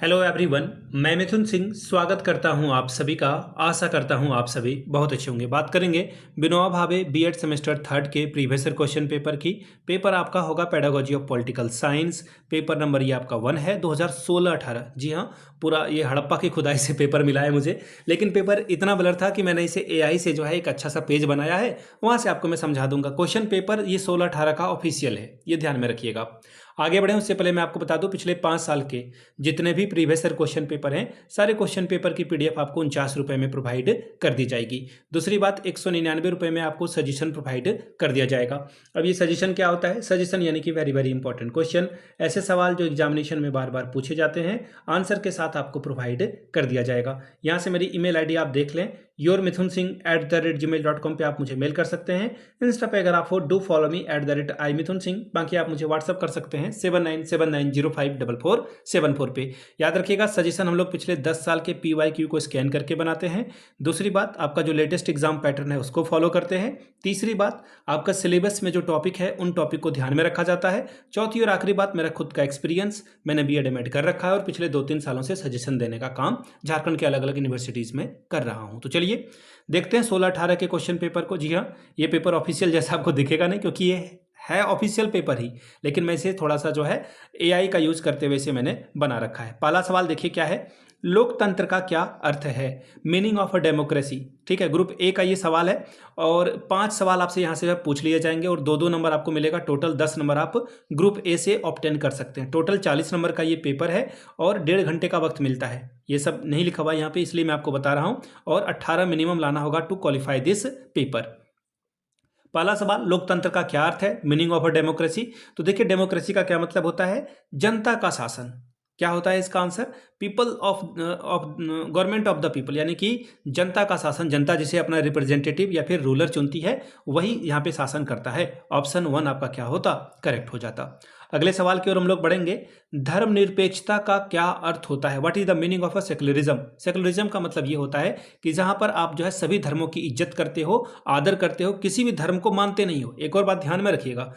Hello everyone, मैं मिथुन सिंह स्वागत करता हूं आप सभी का। आशा करता हूं आप सभी बहुत अच्छे होंगे। बात करेंगे Vinoba Bhave BEd semester third के प्रीवियस ईयर क्वेश्चन पेपर की। पेपर आपका होगा pedagogy of political science. Paper number ये आपका 1 है 2016-18। जी हाँ, पूरा ये हड़प्पा की खुदाई से पेपर मिला है मुझे, लेकिन पेपर इतना ब्लर था कि मैंने इसे एआई से जो है एक अच्छा सा पेज बनाया है, वहाँ से आपको मैं समझा दूंगा। क्वेश्चन पेपर ये 16-18 का ऑफिशियल है, ये ध्यान में रखिएगा। आगे बढ़े उससे पहले मैं आपको बता दूं, पिछले 5 साल के जितने भी प्रीवियस ईयर क्वेश्चन पेपर हैं, सारे क्वेश्चन पेपर की पीडीएफ आपको 49 रुपये में प्रोवाइड कर दी जाएगी। दूसरी बात, 199 रुपये में आपको सजेशन प्रोवाइड कर दिया जाएगा। अब ये सजेशन क्या होता है? सजेशन यानी कि वेरी वेरी इंपॉर्टेंट क्वेश्चन, ऐसे सवाल जो एग्जामिनेशन में बार बार पूछे जाते हैं, आंसर के साथ आपको प्रोवाइड कर दिया जाएगा। यहाँ से मेरी ईमेल आईडी आप देख लें, yourmithunsingh@gmail.com पे आप मुझे मेल कर सकते हैं। इंस्टा पे अगर आप हो, डू फॉलो मी @imithunsingh। बाकी आप मुझे व्हाट्सअप कर सकते हैं 7979054474 पे। याद रखिएगा, सजेशन हम लोग पिछले 10 साल के PYQ को स्कैन करके बनाते हैं। दूसरी बात, आपका जो लेटेस्ट एग्जाम पैटर्न है उसको फॉलो करते हैं। तीसरी बात, आपका सिलेबस में जो टॉपिक है उन टॉपिक को ध्यान में रखा जाता है। चौथी और आखिरी बात, मेरा खुद का एक्सपीरियंस, मैंने बीएड एमएड कर रखा है और पिछले 2-3 सालों से सजेशन देने का काम झारखंड के अलग अलग यूनिवर्सिटीज़ में कर रहा हूँ। तो चलिए देखते हैं 16-18 के क्वेश्चन पेपर को। जी हाँ, ये पेपर ऑफिशियल जैसा आपको दिखेगा नहीं, क्योंकि ये है ऑफिशियल पेपर ही, लेकिन मैं इसे थोड़ा सा जो है एआई का यूज करते हुए इसे मैंने बना रखा है। पहला सवाल देखिए क्या है, लोकतंत्र का क्या अर्थ है? Meaning of a democracy. ठीक है, ग्रुप ए का ये सवाल है और 5 सवाल आपसे यहाँ से पूछ लिए जाएंगे और 2-2 नंबर आपको मिलेगा। टोटल 10 नंबर आप ग्रुप ए से ऑब्टेन कर सकते हैं। टोटल 40 नंबर का ये पेपर है और 1.5 घंटे का वक्त मिलता है। ये सब नहीं लिखा हुआ यहाँ पे, इसलिए मैं आपको बता रहा हूँ। और 18 मिनिमम लाना होगा टू क्वालिफाई दिस पेपर। पहला सवाल, लोकतंत्र का क्या अर्थ है? Meaning of a democracy. तो देखिए, डेमोक्रेसी का क्या मतलब होता है? जनता का शासन। क्या होता है इसका answer? People of government of the people, यानी कि जनता का शासन। जनता जिसे अपना रिप्रेजेंटेटिव या फिर रूलर चुनती है, वही यहाँ पे शासन करता है। ऑप्शन 1 आपका क्या होता? करेक्ट हो जाता। अगले सवाल की ओर हम लोग बढ़ेंगे। धर्मनिरपेक्षता का क्या अर्थ होता है? What is the meaning of a secularism? Secularism का मतलब ये होता है कि जहां पर आप जो है सभी धर्मों की इज्जत करते हो, आदर करते हो, किसी भी धर्म को मानते नहीं हो। एक और बात ध्यान में रखिएगा,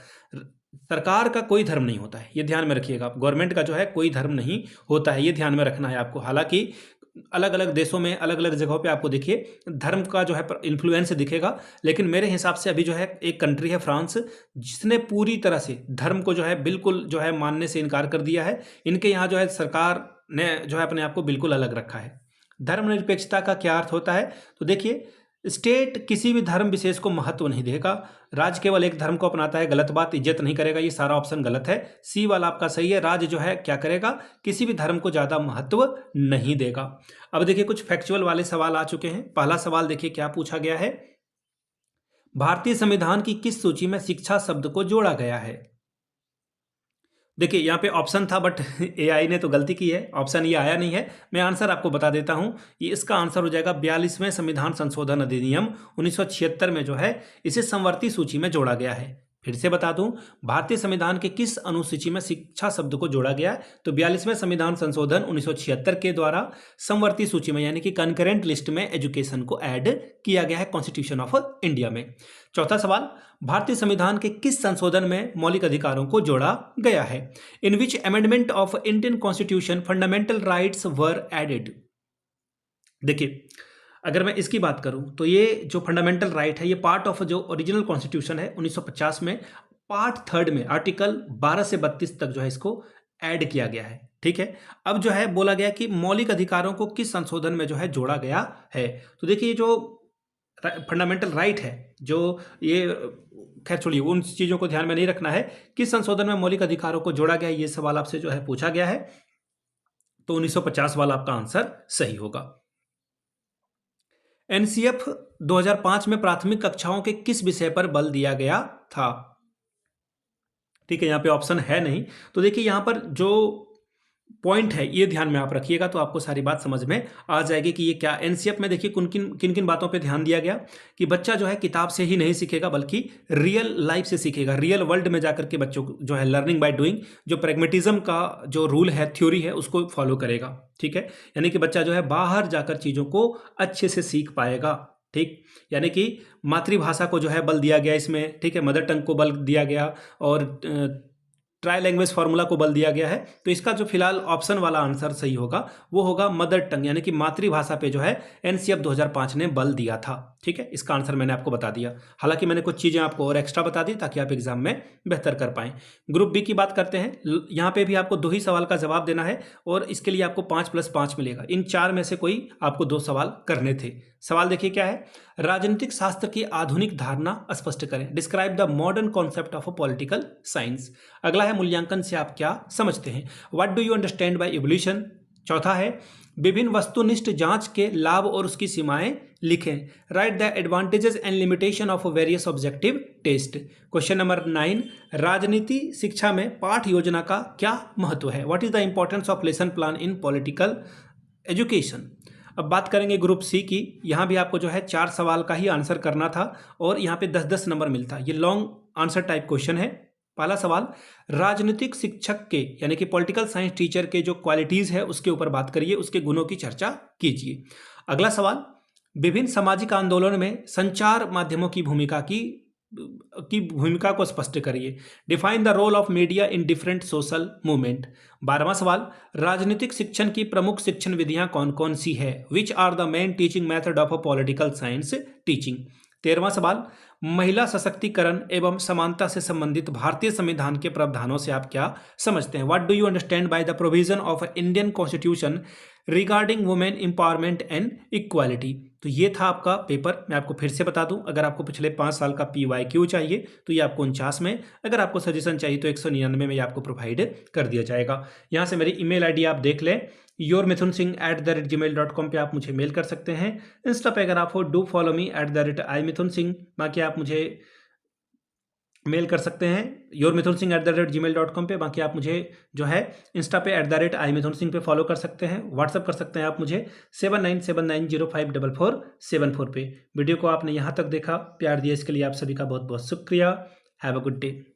सरकार का कोई धर्म नहीं होता है, ये ध्यान में रखिएगा। गवर्नमेंट का जो है कोई धर्म नहीं होता है, ये ध्यान में रखना है आपको। हालांकि अलग अलग देशों में अलग अलग जगहों पे आपको देखिए धर्म का जो है इन्फ्लुएंस दिखेगा, लेकिन मेरे हिसाब से अभी जो है एक कंट्री है फ्रांस, जिसने पूरी तरह से धर्म को जो है बिल्कुल जो है मानने से इनकार कर दिया है। इनके यहाँ जो है सरकार ने जो है अपने आप को बिल्कुल अलग रखा है। धर्मनिरपेक्षता का क्या अर्थ होता है? तो देखिए, स्टेट किसी भी धर्म विशेष को महत्व नहीं देगा, राज्य केवल एक धर्म को अपनाता है। गलत बात, इज्जत नहीं करेगा, ये सारा ऑप्शन गलत है। सी वाला आपका सही है, राज्य जो है क्या करेगा? किसी भी धर्म को ज्यादा महत्व नहीं देगा। अब देखिए कुछ फैक्चुअल वाले सवाल आ चुके हैं। पहला सवाल देखिए क्या पूछा गया है, भारतीय संविधान की किस सूची में शिक्षा शब्द को जोड़ा गया है? देखिए यहाँ पे ऑप्शन था, बट एआई ने तो गलती की है, ऑप्शन ये आया नहीं है। मैं आंसर आपको बता देता हूँ, ये इसका आंसर हो जाएगा 42वें संविधान संशोधन अधिनियम 1976 में जो है इसे संवर्ती सूची में जोड़ा गया है। फिर से बता दूं, भारतीय संविधान के किस अनुसूची में शिक्षा शब्द को जोड़ा गया है? तो 42वें संविधान संशोधन 1976 के द्वारा संवर्ती सूची में, यानी कि कंकरेंट लिस्ट में एजुकेशन को ऐड किया गया है कॉन्स्टिट्यूशन ऑफ इंडिया में। चौथा सवाल, भारतीय संविधान के किस संशोधन में मौलिक अधिकारों को जोड़ा गया है? In which amendment of Indian constitution fundamental rights were added? देखिए, अगर मैं इसकी बात करूं तो ये जो फंडामेंटल राइट है, ये पार्ट ऑफ जो ओरिजिनल कॉन्स्टिट्यूशन है 1950 में, पार्ट 3 में आर्टिकल 12 से 32 तक जो है इसको ऐड किया गया है। ठीक है, अब जो है बोला गया कि मौलिक अधिकारों को किस संशोधन में जो है जोड़ा गया है। तो देखिए, जो फंडामेंटल राइट है, जो ये, खैर छोड़िए, उन चीजों को ध्यान में नहीं रखना है। किस संशोधन में मौलिक अधिकारों को जोड़ा गया है, ये सवाल आपसे जो है पूछा गया है, तो 1950 वाला आपका आंसर सही होगा। एनसीएफ 2005 में प्राथमिक कक्षाओं के किस विषय पर बल दिया गया था? ठीक है, यहां पे ऑप्शन है नहीं, तो देखिए यहां पर जो पॉइंट है ये ध्यान में आप रखिएगा, तो आपको सारी बात समझ में आ जाएगी कि ये क्या। एनसीएफ में देखिए किन किन बातों पे ध्यान दिया गया कि बच्चा जो है किताब से ही नहीं सीखेगा, बल्कि रियल लाइफ से सीखेगा, रियल वर्ल्ड में जाकर के बच्चों को जो है लर्निंग बाय डूइंग, जो प्रैग्मेटिज्म का जो रूल है, थ्योरी है, उसको फॉलो करेगा। ठीक है, यानी कि बच्चा जो है बाहर जाकर चीजों को अच्छे से सीख पाएगा। ठीक, यानी कि मातृभाषा को जो है बल दिया गया इसमें। ठीक है, मदर टंग को बल दिया गया और ट्राई लैंग्वेज फार्मूला को बल दिया गया है। तो इसका जो फिलहाल ऑप्शन वाला आंसर सही होगा वो होगा मदर टंग, यानी कि मातृभाषा पे जो है एनसीएफ 2005 ने बल दिया था। ठीक है, इसका आंसर मैंने आपको बता दिया। हालांकि मैंने कुछ चीज़ें आपको और एक्स्ट्रा बता दी ताकि आप एग्जाम में बेहतर कर पाएं। ग्रुप बी की बात करते हैं। यहाँ पे भी आपको 2 ही सवाल का जवाब देना है और इसके लिए आपको 5+5 मिलेगा। इन 4 में से कोई आपको 2 सवाल करने थे। सवाल देखिए क्या है, राजनीतिक शास्त्र की आधुनिक धारणा स्पष्ट करें। Describe the modern concept of a political science. अगला है मूल्यांकन से आप क्या समझते हैं। What do you understand by evolution. चौथा है विभिन्न वस्तुनिष्ठ जांच के लाभ और उसकी सीमाएं लिखें। Write the advantages and limitation of various objective test. Question number 9, राजनीति शिक्षा में पाठ योजना का क्या महत्व है। What is the importance of lesson plan in political education. अब बात करेंगे ग्रुप सी की। यहाँ भी आपको जो है 4 सवाल का ही आंसर करना था और यहाँ पे 10-10 नंबर मिलता है। ये लॉन्ग आंसर टाइप क्वेश्चन है। पहला सवाल, राजनीतिक शिक्षक के यानी कि पॉलिटिकल साइंस टीचर के जो क्वालिटीज है उसके ऊपर बात करिए, उसके गुणों की चर्चा कीजिए। अगला सवाल, विभिन्न सामाजिक आंदोलन में संचार माध्यमों की भूमिका को स्पष्ट करिए। Define the role of media in different social movement. 12वां सवाल, राजनीतिक शिक्षण की प्रमुख शिक्षण विधियां कौन कौन सी है। Which are the main teaching method of a political science teaching. 13वां सवाल, महिला सशक्तिकरण एवं समानता से संबंधित भारतीय संविधान के प्रावधानों से आप क्या समझते हैं। What do you understand by the provision of Indian constitution regarding women empowerment and equality. तो ये था आपका पेपर। मैं आपको फिर से बता दूं, अगर आपको पिछले 5 साल का PYQ चाहिए तो ये आपको 49 में, अगर आपको सजेशन चाहिए तो 199 में ये आपको प्रोवाइड कर दिया जाएगा। यहाँ से मेरी ईमेल आईडी आप देख लें, yourmithunsingh@gmail.com पे आप मुझे मेल कर सकते हैं। इंस्टा पे अगर आप हो डू फॉलो मी @imithunsingh। बाकी आप मुझे मेल कर सकते हैं yourmithunsingh@gmail.com पे। बाकी आप मुझे जो है इंस्टा पे @imithunsingh पे फॉलो कर सकते हैं। व्हाट्सअप कर सकते हैं आप मुझे 7979054474 पे। वीडियो को आपने यहाँ तक देखा, प्यार दिया, इसके लिए आप सभी का बहुत बहुत शुक्रिया। Have a good day.